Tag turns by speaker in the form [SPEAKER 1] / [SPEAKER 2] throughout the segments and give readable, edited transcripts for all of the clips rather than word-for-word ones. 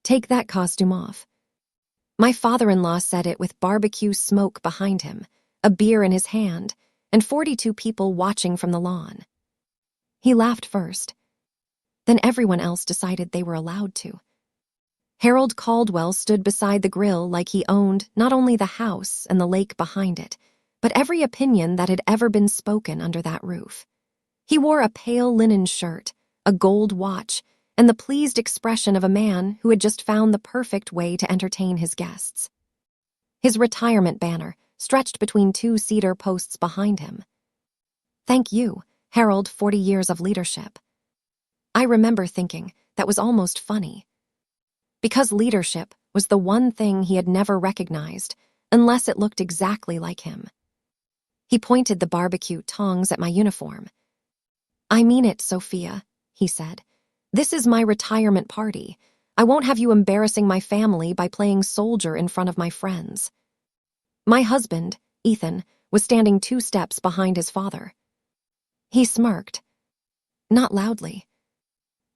[SPEAKER 1] "Take that costume off." My father-in-law said it with barbecue smoke behind him, a beer in his hand, and 42 people watching from the lawn. He laughed first. Then everyone else decided they were allowed to. Harold Caldwell stood beside the grill like he owned not only the house and the lake behind it, but every opinion that had ever been spoken under that roof. He wore a pale linen shirt, a gold watch, and the pleased expression of a man who had just found the perfect way to entertain his guests. His retirement banner stretched between 2 cedar posts behind him. "Thank you, Harold, 40 years of leadership." I remember thinking that was almost funny. Because leadership was the one thing he had never recognized, unless it looked exactly like him. He pointed the barbecue tongs at my uniform. "I mean it, Sophia," he said. "This is my retirement party. I won't have you embarrassing my family by playing soldier in front of my friends." My husband, Ethan, was standing 2 steps behind his father. He smirked. Not loudly.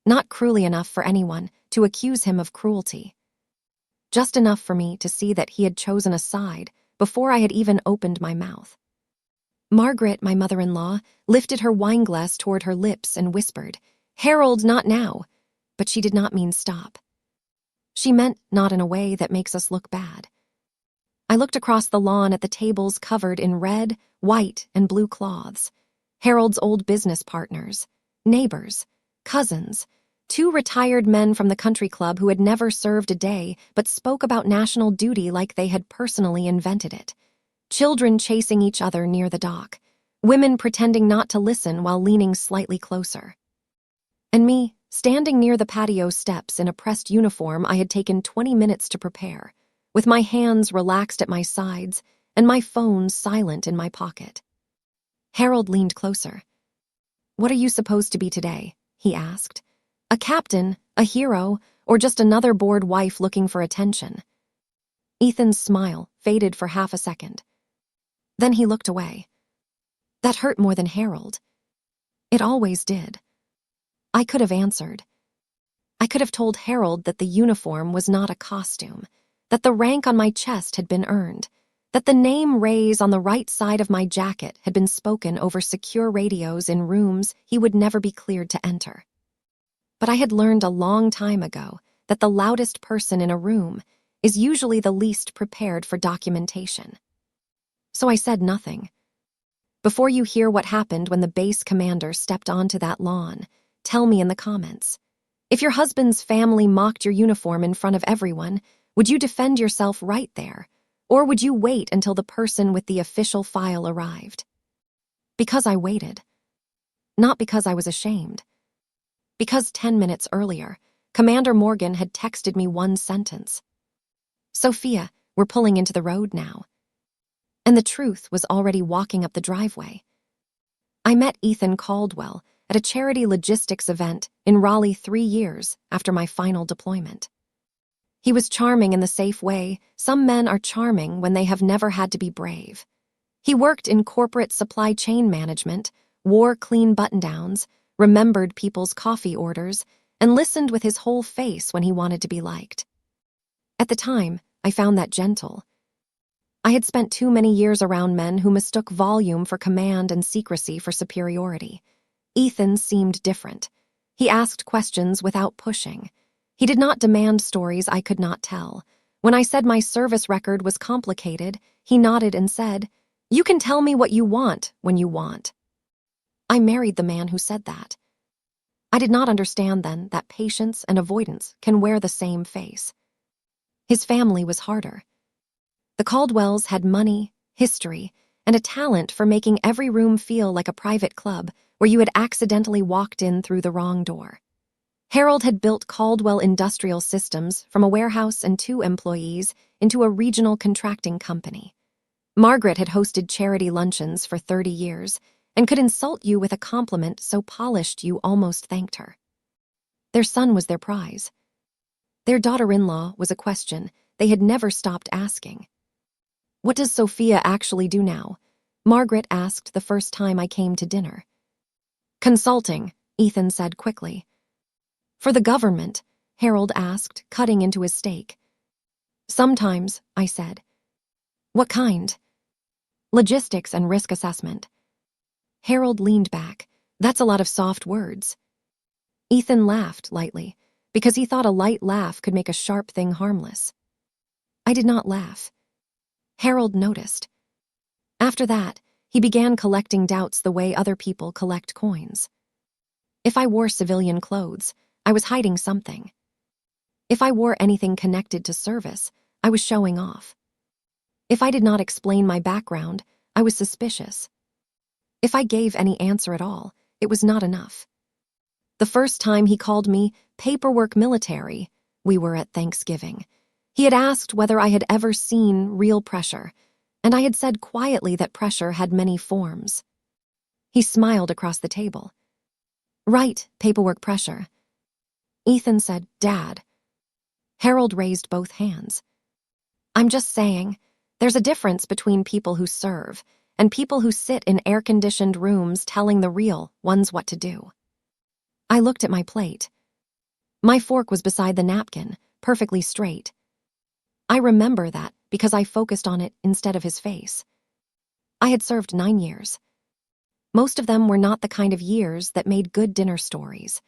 [SPEAKER 1] Not cruelly enough for anyone to accuse him of cruelty. Just enough for me to see that he had chosen a side before I had even opened my mouth. Margaret, my mother-in-law, lifted her wineglass toward her lips and whispered, "Harold, not now," but she did not mean stop. She meant not in a way that makes us look bad. I looked across the lawn at the tables covered in red, white, and blue cloths. Harold's old business partners, neighbors, cousins, 2 retired men from the country club who had never served a day but spoke about national duty like they had personally invented it. Children chasing each other near the dock, women pretending not to listen while leaning slightly closer. And me, standing near the patio steps in a pressed uniform I had taken 20 minutes to prepare, with my hands relaxed at my sides and my phone silent in my pocket. Harold leaned closer. "What are you supposed to be today?" he asked. "A captain, a hero, or just another bored wife looking for attention?" Ethan's smile faded for half a second. Then he looked away. That hurt more than Harold. It always did. I could have answered. I could have told Harold that the uniform was not a costume, that the rank on my chest had been earned, that the name Ray's on the right side of my jacket had been spoken over secure radios in rooms he would never be cleared to enter. But I had learned a long time ago that the loudest person in a room is usually the least prepared for documentation. So I said nothing. "Before you hear what happened when the base commander stepped onto that lawn, tell me in the comments. If your husband's family mocked your uniform in front of everyone, would you defend yourself right there, or would you wait until the person with the official file arrived?" Because I waited. Not because I was ashamed. Because 10 minutes earlier, Commander Morgan had texted me one sentence. "Sophia, we're pulling into the road now." And the truth was already walking up the driveway. I met Ethan Caldwell at a charity logistics event in Raleigh 3 years after my final deployment. He was charming in the safe way some men are charming when they have never had to be brave. He worked in corporate supply chain management, wore clean button-downs, remembered people's coffee orders, and listened with his whole face when he wanted to be liked. At the time, I found that gentle. I had spent too many years around men who mistook volume for command and secrecy for superiority. Ethan seemed different. He asked questions without pushing. He did not demand stories I could not tell. When I said my service record was complicated, he nodded and said, "You can tell me what you want when you want." I married the man who said that. I did not understand then that patience and avoidance can wear the same face. His family was harder. The Caldwells had money, history, and a talent for making every room feel like a private club where you had accidentally walked in through the wrong door. Harold had built Caldwell Industrial Systems from a warehouse and 2 employees into a regional contracting company. Margaret had hosted charity luncheons for 30 years and could insult you with a compliment so polished you almost thanked her. Their son was their prize. Their daughter-in-law was a question they had never stopped asking. "What does Sophia actually do now?" Margaret asked the first time I came to dinner. "Consulting," Ethan said quickly. "For the government," Harold asked, cutting into his steak. Sometimes, I said. What kind? Logistics and risk assessment. Harold leaned back. That's a lot of soft words. Ethan laughed lightly, because he thought a light laugh could make a sharp thing harmless. I did not laugh. Harold noticed. After that, he began collecting doubts the way other people collect coins. If I wore civilian clothes, I was hiding something. If I wore anything connected to service, I was showing off. If I did not explain my background, I was suspicious. If I gave any answer at all, it was not enough. The first time he called me paperwork military, we were at Thanksgiving. He had asked whether I had ever seen real pressure, and I had said quietly that pressure had many forms. He smiled across the table. Right, paperwork pressure. Ethan said, Dad. Harold raised both hands. I'm just saying, there's a difference between people who serve and people who sit in air-conditioned rooms telling the real ones what to do. I looked at my plate. My fork was beside the napkin, perfectly straight. I remember that because I focused on it instead of his face. I had served 9 years. Most of them were not the kind of years that made good dinner stories.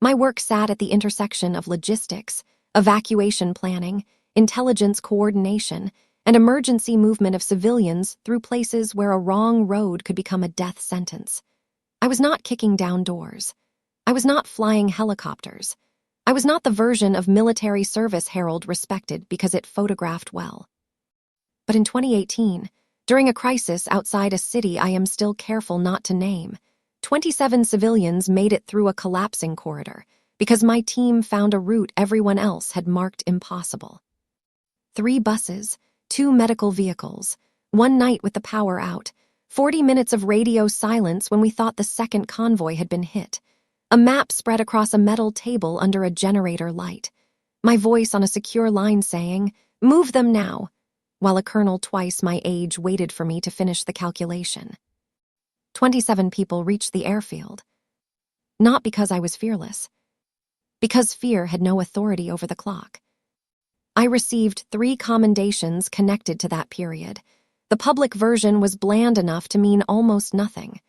[SPEAKER 1] My work sat at the intersection of logistics, evacuation planning, intelligence coordination, and emergency movement of civilians through places where a wrong road could become a death sentence. I was not kicking down doors. I was not flying helicopters. I was not the version of military service Harold respected because it photographed well. But in 2018, during a crisis outside a city I am still careful not to name, 27 civilians made it through a collapsing corridor because my team found a route everyone else had marked impossible. 3 buses, 2 medical vehicles, 1 night with the power out, 40 minutes of radio silence when we thought the second convoy had been hit, a map spread across a metal table under a generator light, my voice on a secure line saying, "Move them now," while a colonel twice my age waited for me to finish the calculation. 27 people reached the airfield. Not because I was fearless. Because fear had no authority over the clock. I received 3 commendations connected to that period. The public version was bland enough to mean almost nothing.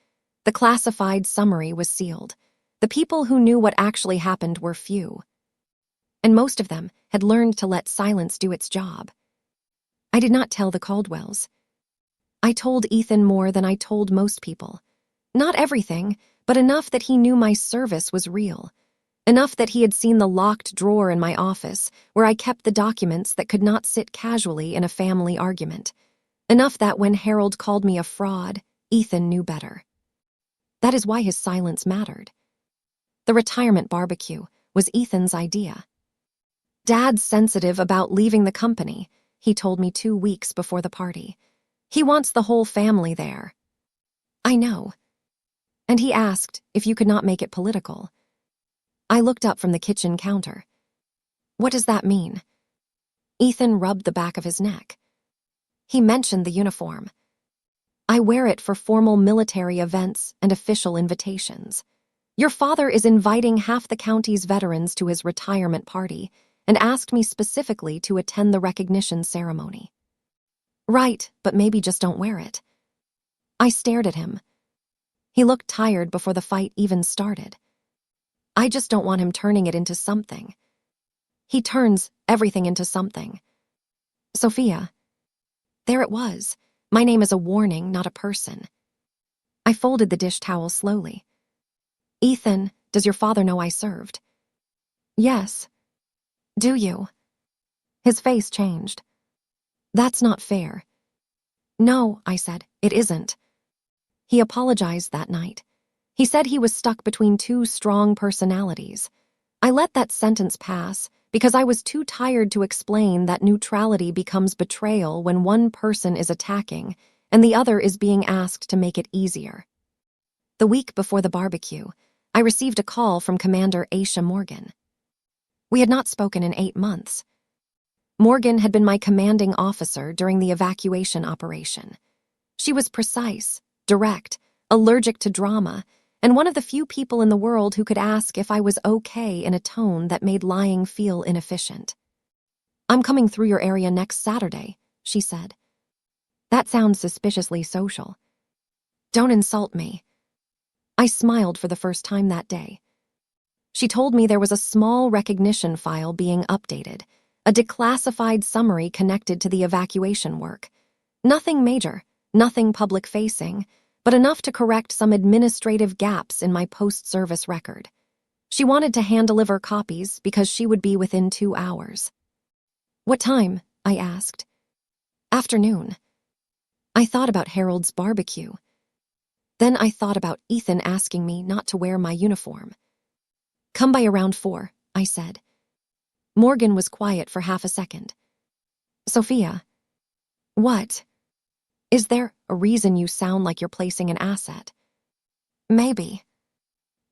[SPEAKER 1] The classified summary was sealed. The people who knew what actually happened were few. And most of them had learned to let silence do its job. I did not tell the Caldwells. I told Ethan more than I told most people. Not everything, but enough that he knew my service was real. Enough that he had seen the locked drawer in my office where I kept the documents that could not sit casually in a family argument. Enough that when Harold called me a fraud, Ethan knew better. That is why his silence mattered. The retirement barbecue was Ethan's idea. Dad's sensitive about leaving the company, he told me 2 weeks before the party. He wants the whole family there. I know. And he asked if you could not make it political. I looked up from the kitchen counter. What does that mean? Ethan rubbed the back of his neck. He mentioned the uniform. I wear it for formal military events and official invitations. Your father is inviting half the county's veterans to his retirement party and asked me specifically to attend the recognition ceremony. Right, but maybe just don't wear it. I stared at him. He looked tired before the fight even started. I just don't want him turning it into something. He turns everything into something. Sophia. There it was. My name is a warning, not a person. I folded the dish towel slowly. Ethan, does your father know I served? Yes. Do you? His face changed. That's not fair. No, I said, it isn't. He apologized that night. He said he was stuck between 2 strong personalities. I let that sentence pass because I was too tired to explain that neutrality becomes betrayal when one person is attacking and the other is being asked to make it easier. The week before the barbecue, I received a call from Commander Aisha Morgan. We had not spoken in 8 months. Morgan had been my commanding officer during the evacuation operation. She was precise, direct, allergic to drama, and one of the few people in the world who could ask if I was okay in a tone that made lying feel inefficient. "I'm coming through your area next Saturday," she said. "That sounds suspiciously social." "Don't insult me." I smiled for the first time that day. She told me there was a small recognition file being updated, a declassified summary connected to the evacuation work. Nothing major, nothing public-facing, but enough to correct some administrative gaps in my post-service record. She wanted to hand-deliver copies because she would be within 2 hours. "What time?" I asked. "Afternoon." I thought about Harold's barbecue. Then I thought about Ethan asking me not to wear my uniform. "Come by around 4, I said. Morgan was quiet for half a second. "Sophia." "What?" "Is there a reason you sound like you're placing an asset?" "Maybe."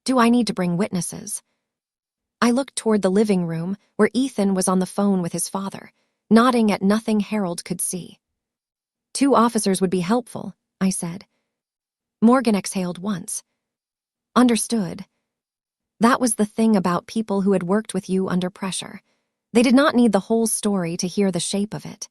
[SPEAKER 1] "Do I need to bring witnesses?" I looked toward the living room where Ethan was on the phone with his father, nodding at nothing Harold could see. "2 officers would be helpful," I said. Morgan exhaled once. "Understood." That was the thing about people who had worked with you under pressure. They did not need the whole story to hear the shape of it.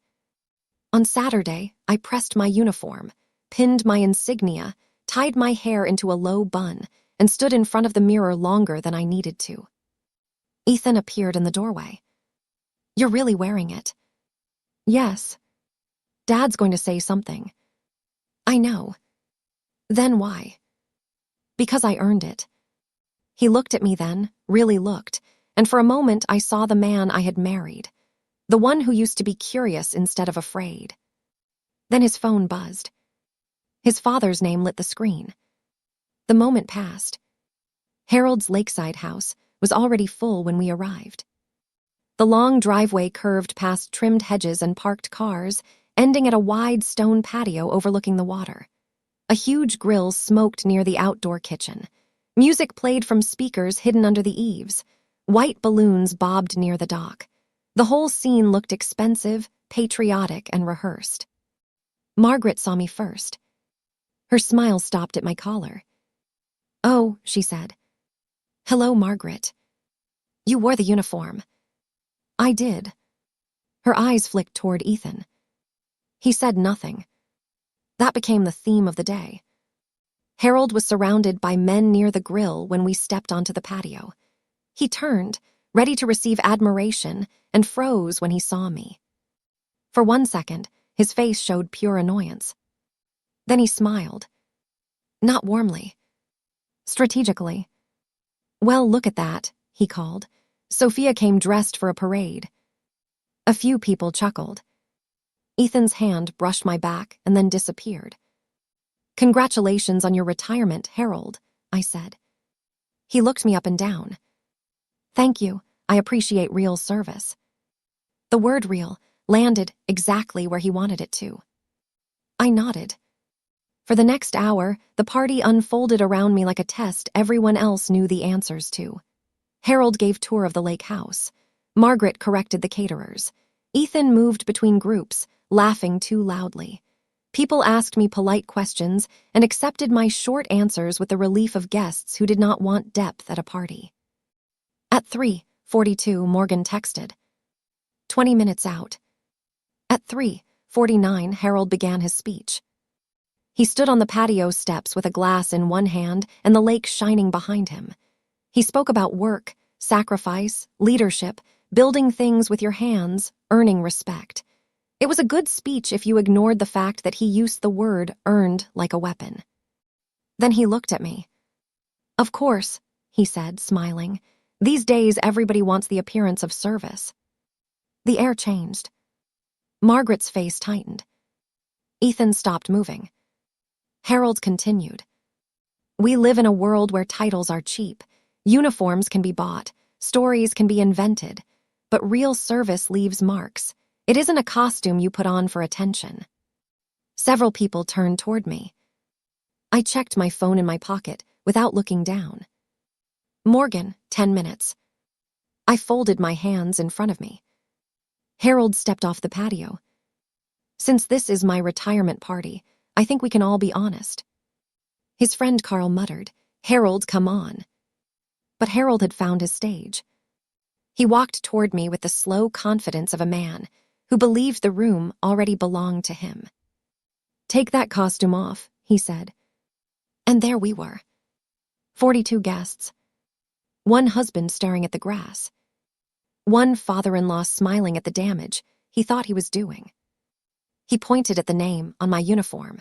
[SPEAKER 1] On Saturday, I pressed my uniform, pinned my insignia, tied my hair into a low bun, and stood in front of the mirror longer than I needed to. Ethan appeared in the doorway. "You're really wearing it." "Yes." "Dad's going to say something." "I know." "Then why?" "Because I earned it." He looked at me then, really looked, and for a moment I saw the man I had married, the one who used to be curious instead of afraid. Then his phone buzzed. His father's name lit the screen. The moment passed. Harold's lakeside house was already full when we arrived. The long driveway curved past trimmed hedges and parked cars, ending at a wide stone patio overlooking the water. A huge grill smoked near the outdoor kitchen. Music played from speakers hidden under the eaves. White balloons bobbed near the dock. The whole scene looked expensive, patriotic, and rehearsed. Margaret saw me first. Her smile stopped at my collar. "Oh," she said. "Hello, Margaret. You wore the uniform." "I did." Her eyes flicked toward Ethan. He said nothing. That became the theme of the day. Harold was surrounded by men near the grill when we stepped onto the patio. He turned, ready to receive admiration, and froze when he saw me. For 1 second, his face showed pure annoyance. Then he smiled. Not warmly. Strategically. "Well, look at that," he called. "Sophia came dressed for a parade." A few people chuckled. Ethan's hand brushed my back and then disappeared. "Congratulations on your retirement, Harold," I said. He looked me up and down. "Thank you. I appreciate real service." The word real landed exactly where he wanted it to. I nodded. For the next hour, the party unfolded around me like a test everyone else knew the answers to. Harold gave tour of the lake house. Margaret corrected the caterers. Ethan moved between groups, laughing too loudly. People asked me polite questions and accepted my short answers with the relief of guests who did not want depth at a party. At 3:42, Morgan texted. 20 minutes out. At 3:49, Harold began his speech. He stood on the patio steps with a glass in one hand and the lake shining behind him. He spoke about work, sacrifice, leadership, building things with your hands, earning respect. It was a good speech if you ignored the fact that he used the word earned like a weapon. Then he looked at me. "Of course," he said, smiling. "These days everybody wants the appearance of service." The air changed. Margaret's face tightened. Ethan stopped moving. Harold continued. "We live in a world where titles are cheap. Uniforms can be bought. Stories can be invented. But real service leaves marks. It isn't a costume you put on for attention." Several people turned toward me. I checked my phone in my pocket without looking down. "Morgan, 10 minutes." I folded my hands in front of me. Harold stepped off the patio. "Since this is my retirement party, I think we can all be honest." His friend Carl muttered, "Harold, come on." But Harold had found his stage. He walked toward me with the slow confidence of a man who believed the room already belonged to him. "Take that costume off," he said. And there we were. 42 guests. One husband staring at the grass. One father-in-law smiling at the damage he thought he was doing. He pointed at the name on my uniform.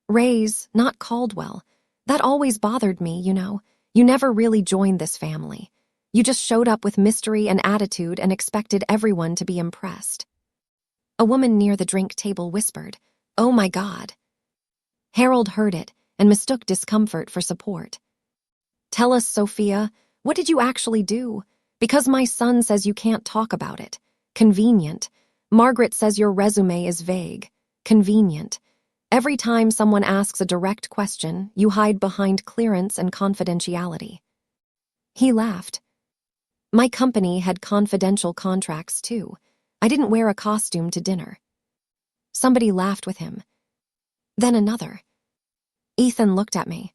[SPEAKER 1] Ray's, not Caldwell. That always bothered me, you know. You never really joined this family. You just showed up with mystery and attitude and expected everyone to be impressed. A woman near the drink table whispered, "Oh my God." Harold heard it and mistook discomfort for support. "Tell us, Sophia, what did you actually do? Because my son says you can't talk about it. Convenient. Margaret says your resume is vague. Convenient. Every time someone asks a direct question, you hide behind clearance and confidentiality." He laughed. My company had confidential contracts, too. I didn't wear a costume to dinner. Somebody laughed with him. Then another. Ethan looked at me.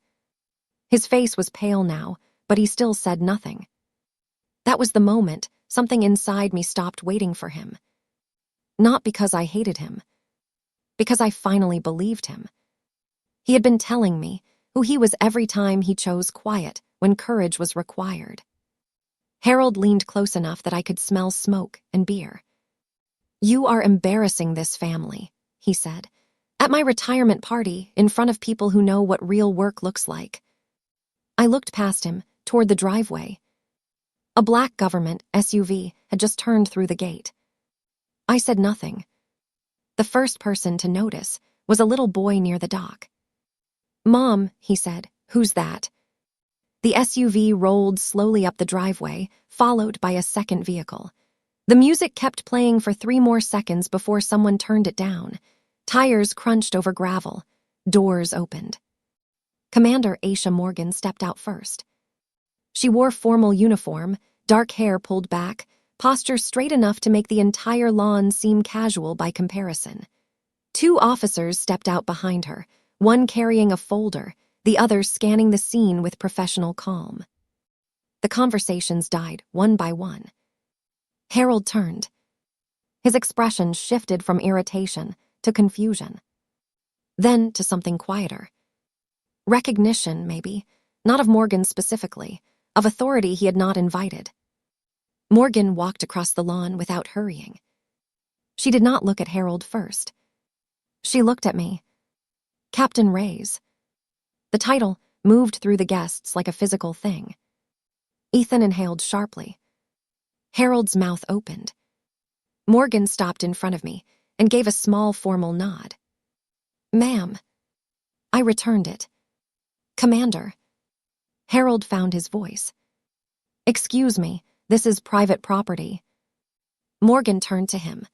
[SPEAKER 1] His face was pale now, but he still said nothing. That was the moment something inside me stopped waiting for him. Not because I hated him. Because I finally believed him. He had been telling me who he was every time he chose quiet when courage was required. Harold leaned close enough that I could smell smoke and beer. "You are embarrassing this family," he said. "At my retirement party, in front of people who know what real work looks like." I looked past him, toward the driveway. A black government SUV had just turned through the gate. I said nothing. The first person to notice was a little boy near the dock. "Mom," he said, "who's that?" The SUV rolled slowly up the driveway, followed by a second vehicle. The music kept playing for 3 more seconds before someone turned it down. Tires crunched over gravel. Doors opened. Commander Aisha Morgan stepped out first. She wore formal uniform, dark hair pulled back, posture straight enough to make the entire lawn seem casual by comparison. 2 officers stepped out behind her, one carrying a folder, the other scanning the scene with professional calm. The conversations died one by one. Harold turned. His expression shifted from irritation to confusion. Then to something quieter. Recognition, maybe, not of Morgan specifically, of authority he had not invited. Morgan walked across the lawn without hurrying. She did not look at Harold first. She looked at me. Captain Ray's. The title moved through the guests like a physical thing. Ethan inhaled sharply. Harold's mouth opened. Morgan stopped in front of me and gave a small formal nod. "Ma'am." I returned it. "Commander." Harold found his voice. "Excuse me, this is private property." Morgan turned to him.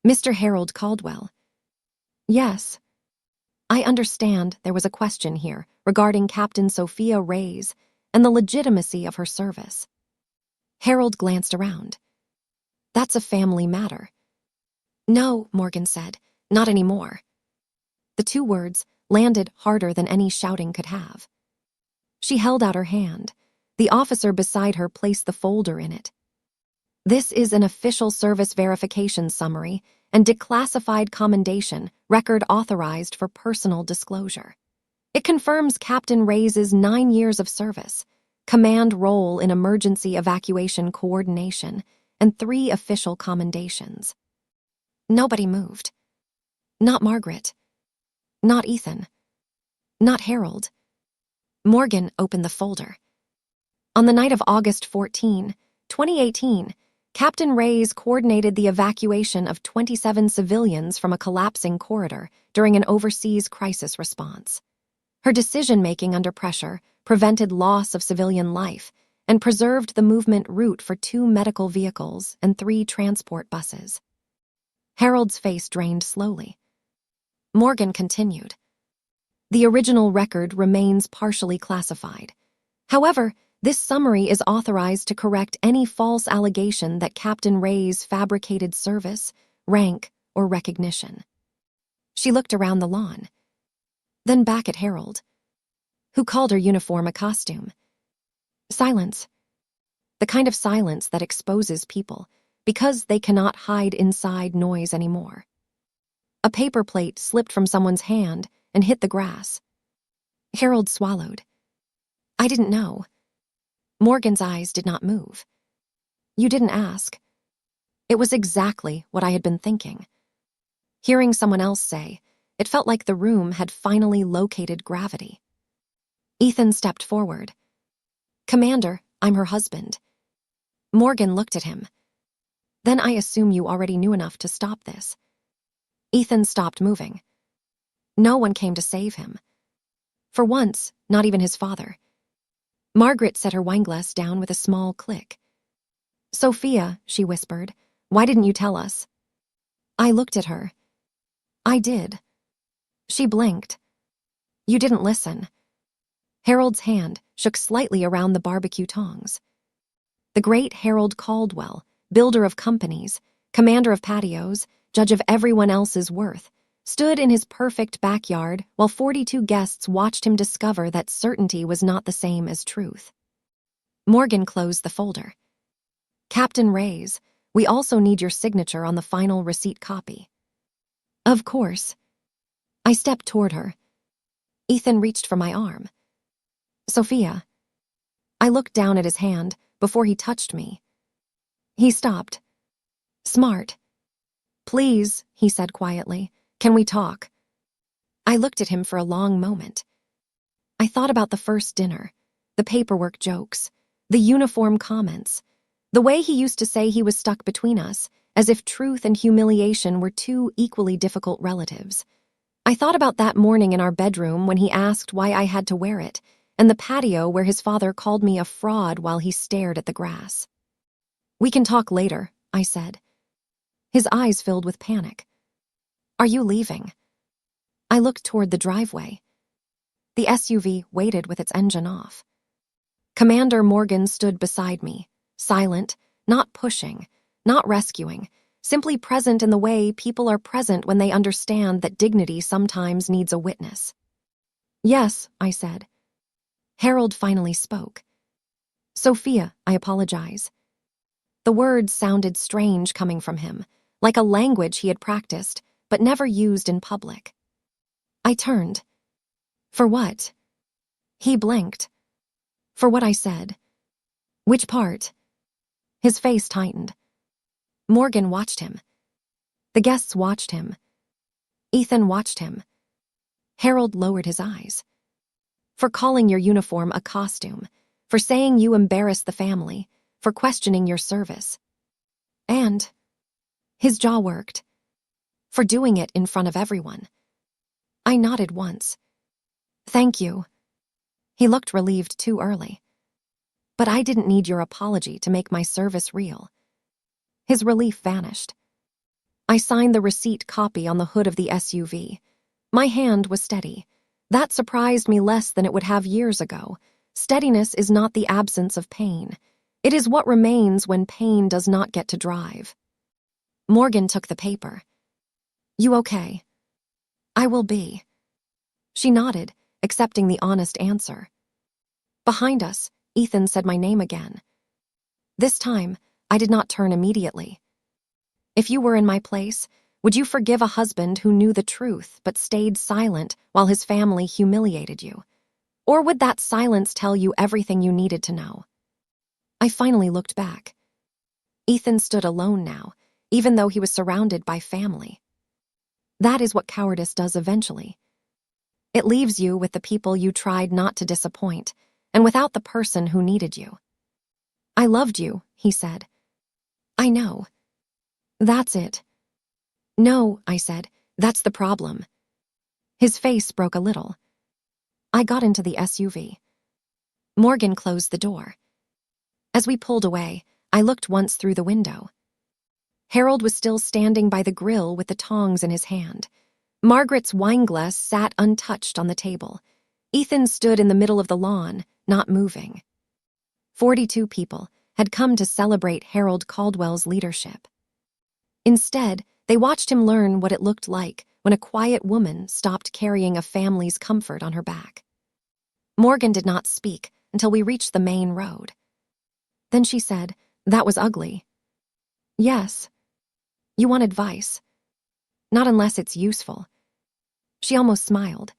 [SPEAKER 1] "Mr. Harold Caldwell." "Yes." I understand there was a question here regarding Captain Sophia Ray's and the legitimacy of her service. Harold glanced around. "That's a family matter." "No," Morgan said, "not anymore." The 2 words landed harder than any shouting could have. She held out her hand. The officer beside her placed the folder in it. "This is an official service verification summary and declassified commendation record authorized for personal disclosure. It confirms Captain Ray's 9 years of service, command role in emergency evacuation coordination, and 3 official commendations." Nobody moved. Not Margaret. Not Ethan. Not Harold. Morgan opened the folder. On the night of August 14, 2018, Captain Ray's coordinated the evacuation of 27 civilians from a collapsing corridor during an overseas crisis response. Her decision-making under pressure prevented loss of civilian life and preserved the movement route for 2 medical vehicles and 3 transport buses. Harold's face drained slowly. Morgan continued. "The original record remains partially classified. However, this summary is authorized to correct any false allegation that Captain Ray's fabricated service, rank, or recognition." She looked around the lawn, then back at Harold. who called her uniform a costume. Silence. The kind of silence that exposes people, because they cannot hide inside noise anymore. A paper plate slipped from someone's hand and hit the grass. Harold swallowed. I didn't know. Morgan's eyes did not move. You didn't ask. It was exactly what I had been thinking. Hearing someone else say, it felt like the room had finally located gravity. Ethan stepped forward. Commander, I'm her husband. Morgan looked at him. Then I assume you already knew enough to stop this. Ethan stopped moving. No one came to save him. For once, not even his father. Margaret set her wineglass down with a small click. Sophia, she whispered, why didn't you tell us? I looked at her. I did. She blinked. You didn't listen. Harold's hand shook slightly around the barbecue tongs. The great Harold Caldwell, builder of companies, commander of patios, judge of everyone else's worth, stood in his perfect backyard while 42 guests watched him discover that certainty was not the same as truth. Morgan closed the folder. Captain Reyes, we also need your signature on the final receipt copy. Of course. I stepped toward her. Ethan reached for my arm. Sophia. I looked down at his hand before he touched me. He stopped. Smart. Please, he said quietly, can we talk? I looked at him for a long moment. I thought about the first dinner, the paperwork jokes, the uniform comments, the way he used to say he was stuck between us, as if truth and humiliation were two equally difficult relatives. I thought about that morning in our bedroom when he asked why I had to wear it, and the patio where his father called me a fraud while he stared at the grass. We can talk later, I said. His eyes filled with panic. Are you leaving? I looked toward the driveway. The SUV waited with its engine off. Commander Morgan stood beside me, silent, not pushing, not rescuing, simply present in the way people are present when they understand that dignity sometimes needs a witness. Yes, I said. Harold finally spoke. Sophia, I apologize. The words sounded strange coming from him, like a language he had practiced, but never used in public. I turned. For what? He blinked. For what I said. Which part? His face tightened. Morgan watched him. The guests watched him. Ethan watched him. Harold lowered his eyes. For calling your uniform a costume, for saying you embarrassed the family, for questioning your service. And his jaw worked. For doing it in front of everyone. I nodded once. Thank you. He looked relieved too early. But I didn't need your apology to make my service real. His relief vanished. I signed the receipt copy on the hood of the SUV. My hand was steady. That surprised me less than it would have years ago. Steadiness is not the absence of pain. It is what remains when pain does not get to drive. Morgan took the paper. You okay? I will be. She nodded, accepting the honest answer. Behind us, Ethan said my name again. This time, I did not turn immediately. If you were in my place, would you forgive a husband who knew the truth but stayed silent while his family humiliated you? Or would that silence tell you everything you needed to know? I finally looked back. Ethan stood alone now, even though he was surrounded by family. That is what cowardice does eventually. It leaves you with the people you tried not to disappoint, and without the person who needed you. I loved you, he said. I know. That's it. No, I said, that's the problem. His face broke a little. I got into the SUV. Morgan closed the door. As we pulled away, I looked once through the window. Harold was still standing by the grill with the tongs in his hand. Margaret's wineglass sat untouched on the table. Ethan stood in the middle of the lawn, not moving. 42 people had come to celebrate Harold Caldwell's leadership. Instead, they watched him learn what it looked like when a quiet woman stopped carrying a family's comfort on her back. Morgan did not speak until we reached the main road. Then she said, "That was ugly." "Yes. You want advice. Not unless it's useful." She almost smiled.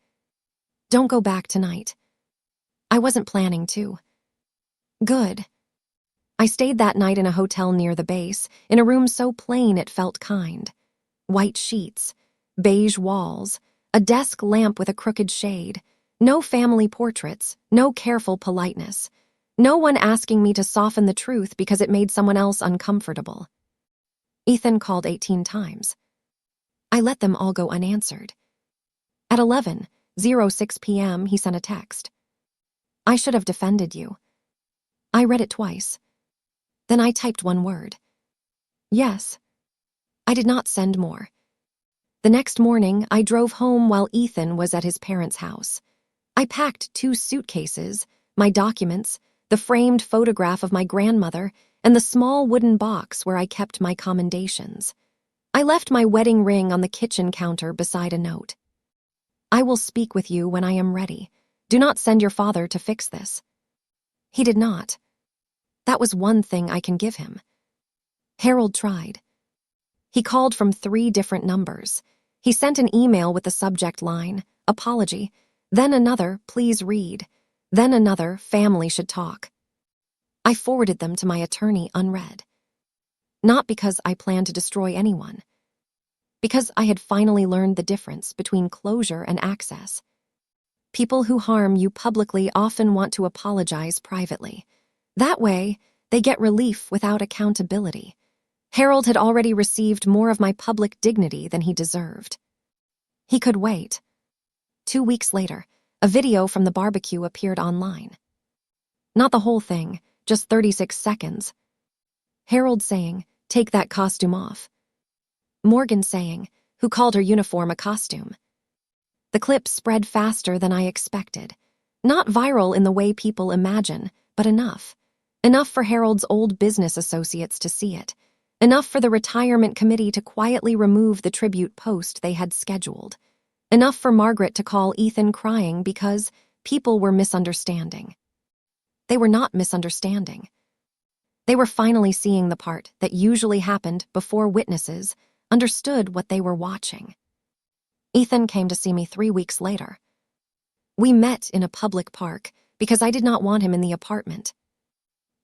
[SPEAKER 1] "Don't go back tonight." I wasn't planning to. Good. I stayed that night in a hotel near the base, in a room so plain it felt kind. White sheets, beige walls, a desk lamp with a crooked shade, no family portraits, no careful politeness, no one asking me to soften the truth because it made someone else uncomfortable. Ethan called 18 times. I let them all go unanswered. At 11:06 p.m., he sent a text. "I should have defended you." I read it twice. Then I typed one word. "Yes." I did not send more. The next morning, I drove home while Ethan was at his parents' house. I packed 2 suitcases, my documents, the framed photograph of my grandmother, and the small wooden box where I kept my commendations. I left my wedding ring on the kitchen counter beside a note. "I will speak with you when I am ready. Do not send your father to fix this." He did not. That was one thing I can give him. Harold tried. He called from 3 different numbers. He sent an email with the subject line, "Apology," then another, "Please read," then another, "Family should talk." I forwarded them to my attorney unread. Not because I planned to destroy anyone. Because I had finally learned the difference between closure and access. People who harm you publicly often want to apologize privately. That way, they get relief without accountability. Harold had already received more of my public dignity than he deserved. He could wait. 2 weeks later, a video from the barbecue appeared online. Not the whole thing, just 36 seconds. Harold saying, "Take that costume off." Morgan saying, who called her uniform a costume. The clip spread faster than I expected. Not viral in the way people imagine, but enough. Enough for Harold's old business associates to see it. Enough for the retirement committee to quietly remove the tribute post they had scheduled. Enough for Margaret to call Ethan crying because people were misunderstanding. They were not misunderstanding. They were finally seeing the part that usually happened before witnesses understood what they were watching. Ethan came to see me 3 weeks later. We met in a public park because I did not want him in the apartment.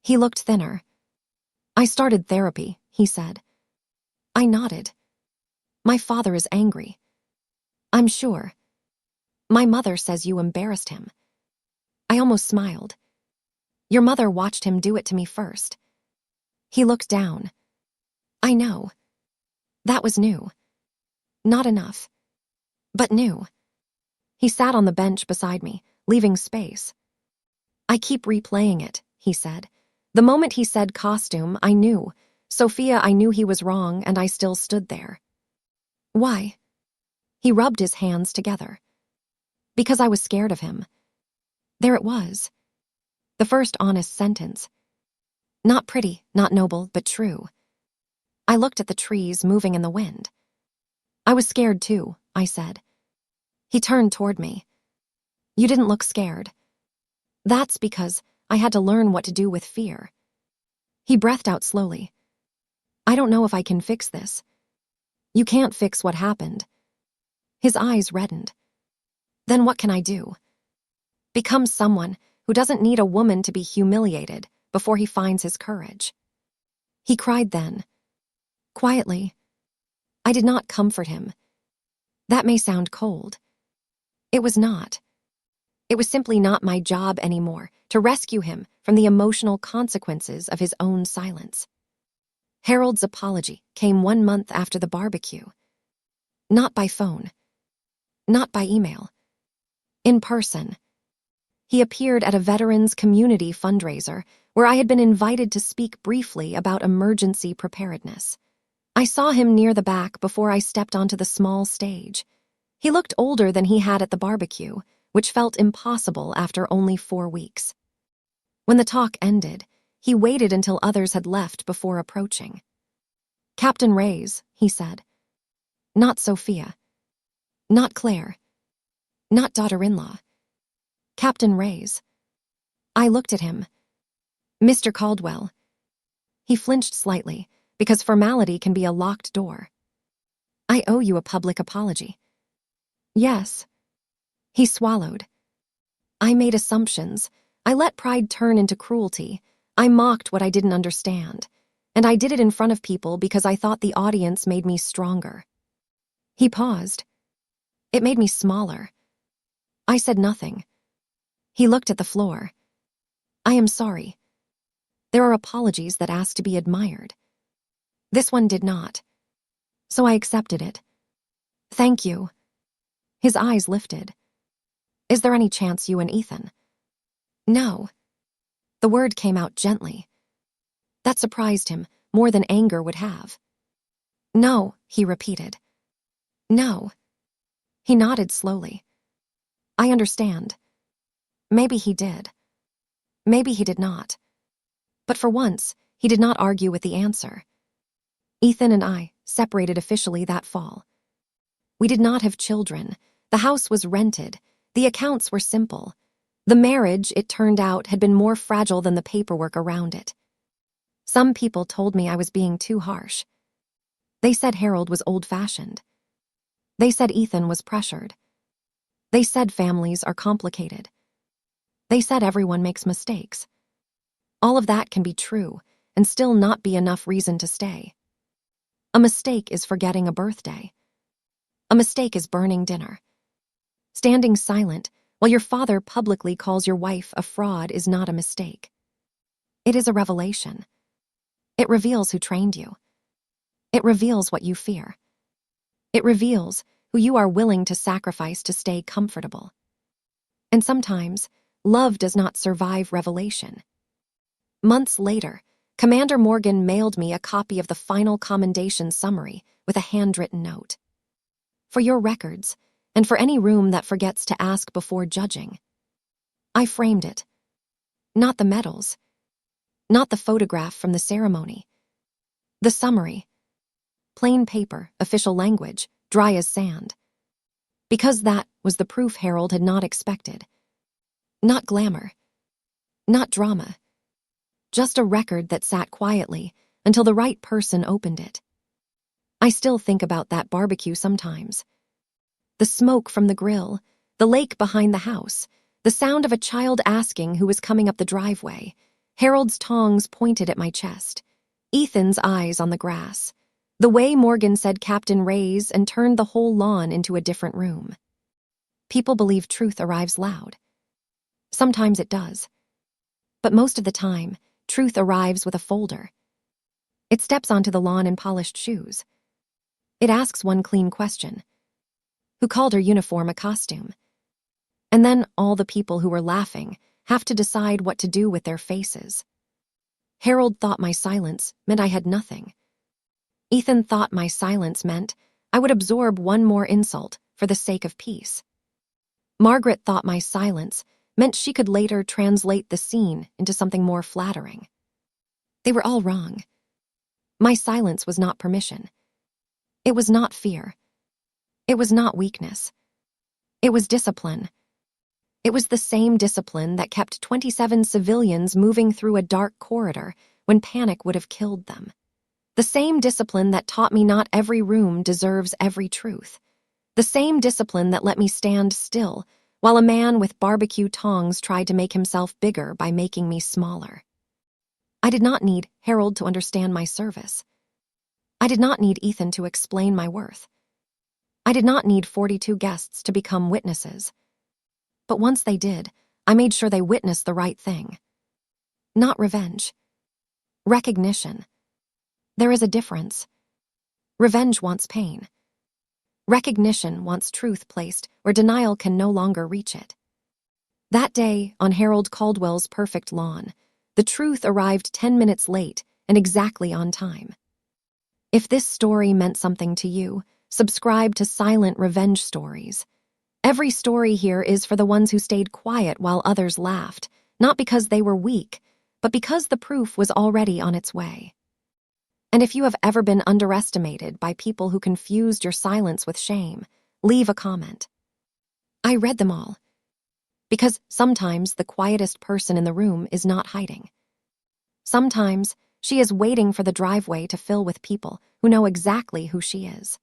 [SPEAKER 1] He looked thinner. "I started therapy," he said. I nodded. "My father is angry." "I'm sure. My mother says you embarrassed him." I almost smiled. "Your mother watched him do it to me first." He looked down. "I know. That was new. Not enough. But new." He sat on the bench beside me, leaving space. "I keep replaying it," he said. The moment he said costume, I knew. Sophia, I knew he was wrong, and I still stood there. "Why?" He rubbed his hands together. "Because I was scared of him." There it was. The first honest sentence. Not pretty, not noble, but true. I looked at the trees moving in the wind. "I was scared too," I said. He turned toward me. "You didn't look scared." "That's because I had to learn what to do with fear." He breathed out slowly. "I don't know if I can fix this." "You can't fix what happened." His eyes reddened. "Then what can I do?" "Become someone who doesn't need a woman to be humiliated before he finds his courage." He cried then. Quietly. I did not comfort him. That may sound cold. It was not. It was simply not my job anymore to rescue him from the emotional consequences of his own silence. Harold's apology came 1 month after the barbecue. Not by phone. Not by email. In person. He appeared at a veterans community fundraiser where I had been invited to speak briefly about emergency preparedness. I saw him near the back before I stepped onto the small stage. He looked older than he had at the barbecue, which felt impossible after only 4 weeks. When the talk ended, he waited until others had left before approaching. "Captain Reyes," he said. "Not Sophia. Not Claire. Not daughter-in-law." Captain Ray's. I looked at him. Mr. Caldwell. He flinched slightly, because formality can be a locked door. I owe you a public apology. Yes. He swallowed. I made assumptions. I let pride turn into cruelty. I mocked what I didn't understand. And I did it in front of people because I thought the audience made me stronger. He paused. It made me smaller. I said nothing. He looked at the floor. I am sorry. There are apologies that ask to be admired. This one did not. So I accepted it. Thank you. His eyes lifted. Is there any chance you and Ethan? No. The word came out gently. That surprised him more than anger would have. No, he repeated. No. He nodded slowly. I understand. Maybe he did. Maybe he did not. But for once, he did not argue with the answer. Ethan and I separated officially that fall. We did not have children. The house was rented. The accounts were simple. The marriage, it turned out, had been more fragile than the paperwork around it. Some people told me I was being too harsh. They said Harold was old-fashioned. They said Ethan was pressured. They said families are complicated. They said everyone makes mistakes. All of that can be true and still not be enough reason to stay. A mistake is forgetting a birthday. A mistake is burning dinner. Standing silent while your father publicly calls your wife a fraud is not a mistake. It is a revelation. It reveals who trained you. It reveals what you fear. It reveals who you are willing to sacrifice to stay comfortable. And sometimes, love does not survive revelation. Months later, Commander Morgan mailed me a copy of the final commendation summary with a handwritten note. For your records, and for any room that forgets to ask before judging. I framed it. Not the medals. Not the photograph from the ceremony. The summary. Plain paper, official language, dry as sand. Because that was the proof Harold had not expected. Not glamour. Not drama. Just a record that sat quietly until the right person opened it. I still think about that barbecue sometimes. The smoke from the grill, the lake behind the house, the sound of a child asking who was coming up the driveway, Harold's tongs pointed at my chest, Ethan's eyes on the grass, the way Morgan said Captain Ray's and turned the whole lawn into a different room. People believe truth arrives loud. Sometimes it does. But most of the time, truth arrives with a folder. It steps onto the lawn in polished shoes. It asks one clean question. Who called her uniform a costume? And then all the people who were laughing have to decide what to do with their faces. Harold thought my silence meant I had nothing. Ethan thought my silence meant I would absorb one more insult for the sake of peace. Margaret thought my silence meant she could later translate the scene into something more flattering. They were all wrong. My silence was not permission. It was not fear. It was not weakness. It was discipline. It was the same discipline that kept 27 civilians moving through a dark corridor when panic would have killed them. The same discipline that taught me not every room deserves every truth. The same discipline that let me stand still while a man with barbecue tongs tried to make himself bigger by making me smaller. I did not need Harold to understand my service. I did not need Ethan to explain my worth. I did not need 42 guests to become witnesses. But once they did, I made sure they witnessed the right thing. Not revenge. Recognition. There is a difference. Revenge wants pain. Recognition wants truth placed where denial can no longer reach it. That day, on Harold Caldwell's perfect lawn, the truth arrived 10 minutes late and exactly on time. If this story meant something to you, subscribe to Silent Revenge Stories. Every story here is for the ones who stayed quiet while others laughed, not because they were weak, but because the proof was already on its way. And if you have ever been underestimated by people who confused your silence with shame, leave a comment. I read them all. Because sometimes the quietest person in the room is not hiding. Sometimes she is waiting for the driveway to fill with people who know exactly who she is.